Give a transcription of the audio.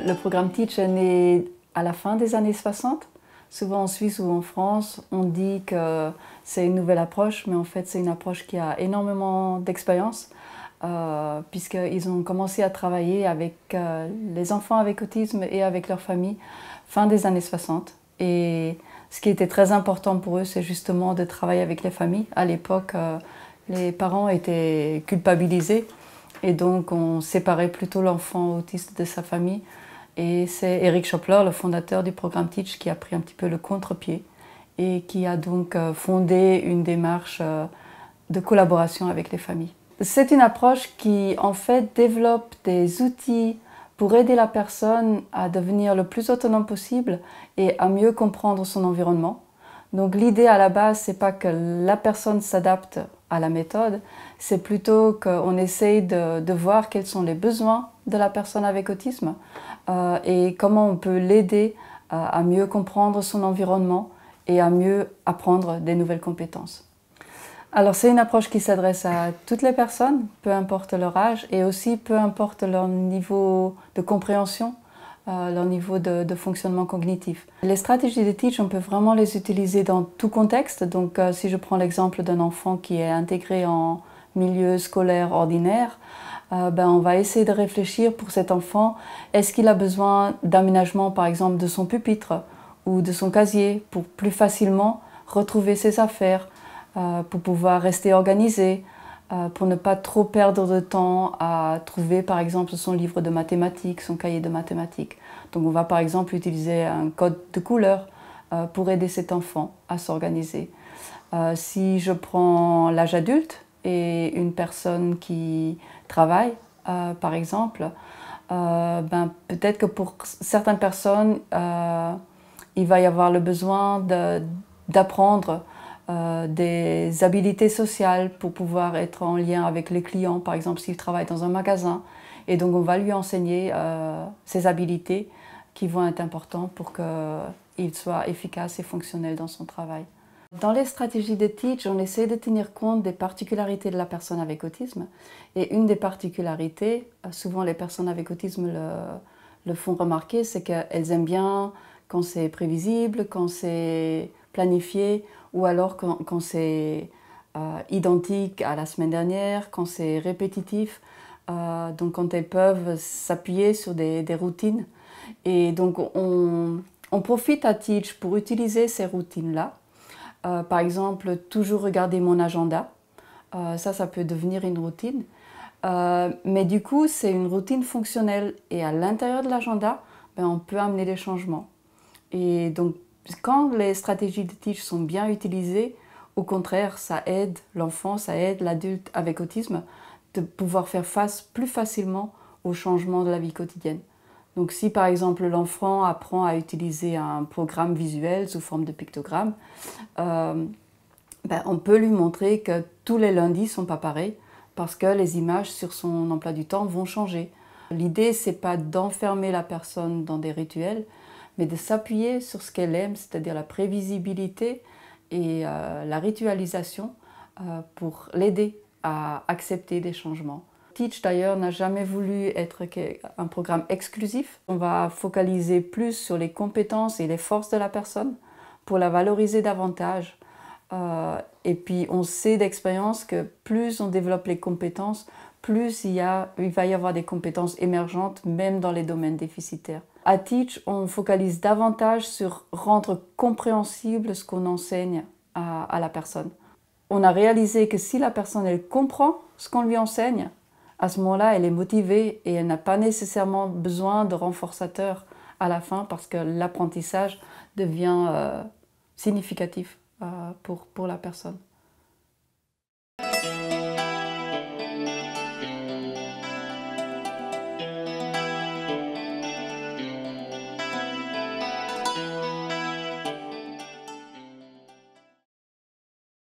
Le programme Teach est né à la fin des années 60. Souvent en Suisse ou en France, on dit que c'est une nouvelle approche, mais en fait c'est une approche qui a énormément d'expérience, puisqu'ils ont commencé à travailler avec les enfants avec autisme et avec leurs familles fin des années 60. Et ce qui était très important pour eux, c'est justement de travailler avec les familles. À l'époque, les parents étaient culpabilisés et donc on séparait plutôt l'enfant autiste de sa famille. Et c'est Eric Schopler, le fondateur du programme Teach, qui a pris un petit peu le contre-pied et qui a donc fondé une démarche de collaboration avec les familles. C'est une approche qui en fait développe des outils pour aider la personne à devenir le plus autonome possible et à mieux comprendre son environnement. Donc l'idée à la base, c'est pas que la personne s'adapte à la méthode, c'est plutôt qu'on essaye de voir quels sont les besoins de la personne avec autisme et comment on peut l'aider à mieux comprendre son environnement et à mieux apprendre des nouvelles compétences. Alors c'est une approche qui s'adresse à toutes les personnes, peu importe leur âge et aussi peu importe leur niveau de compréhension, leur niveau de fonctionnement cognitif. Les stratégies de Teach, on peut vraiment les utiliser dans tout contexte. Donc si je prends l'exemple d'un enfant qui est intégré en milieu scolaire ordinaire, on va essayer de réfléchir pour cet enfant, est-ce qu'il a besoin d'aménagement par exemple de son pupitre ou de son casier pour plus facilement retrouver ses affaires, pour pouvoir rester organisé, pour ne pas trop perdre de temps à trouver par exemple son livre de mathématiques, son cahier de mathématiques. Donc on va par exemple utiliser un code de couleur pour aider cet enfant à s'organiser. Si je prends l'âge adulte et une personne qui travaille par exemple, peut-être que pour certaines personnes il va y avoir le besoin d'apprendre des habiletés sociales pour pouvoir être en lien avec les clients, par exemple s'il travaille dans un magasin. Et donc on va lui enseigner ces habiletés qui vont être importantes pour qu'il soit efficace et fonctionnel dans son travail. Dans les stratégies de Teach, on essaie de tenir compte des particularités de la personne avec autisme. Et une des particularités, souvent les personnes avec autisme le font remarquer, c'est qu'elles aiment bien quand c'est prévisible, quand c'est planifié, ou alors quand c'est identique à la semaine dernière, quand c'est répétitif, donc quand elles peuvent s'appuyer sur des routines. Et donc on profite à Teach pour utiliser ces routines-là. Par exemple, toujours regarder mon agenda, ça peut devenir une routine. Mais du coup, c'est une routine fonctionnelle et à l'intérieur de l'agenda, on peut amener des changements. Et donc, quand les stratégies de Teach sont bien utilisées, au contraire, ça aide l'enfant, ça aide l'adulte avec autisme de pouvoir faire face plus facilement aux changements de la vie quotidienne. Donc si par exemple l'enfant apprend à utiliser un programme visuel sous forme de pictogramme, on peut lui montrer que tous les lundis ne sont pas pareils parce que les images sur son emploi du temps vont changer. L'idée, ce n'est pas d'enfermer la personne dans des rituels, mais de s'appuyer sur ce qu'elle aime, c'est-à-dire la prévisibilité et la ritualisation pour l'aider à accepter des changements. Teach d'ailleurs n'a jamais voulu être un programme exclusif. On va focaliser plus sur les compétences et les forces de la personne pour la valoriser davantage. Et puis on sait d'expérience que plus on développe les compétences, plus il va y avoir des compétences émergentes, même dans les domaines déficitaires. À Teach, on focalise davantage sur rendre compréhensible ce qu'on enseigne à la personne. On a réalisé que si la personne elle comprend ce qu'on lui enseigne, à ce moment-là, elle est motivée et elle n'a pas nécessairement besoin de renforçateur à la fin parce que l'apprentissage devient significatif pour la personne.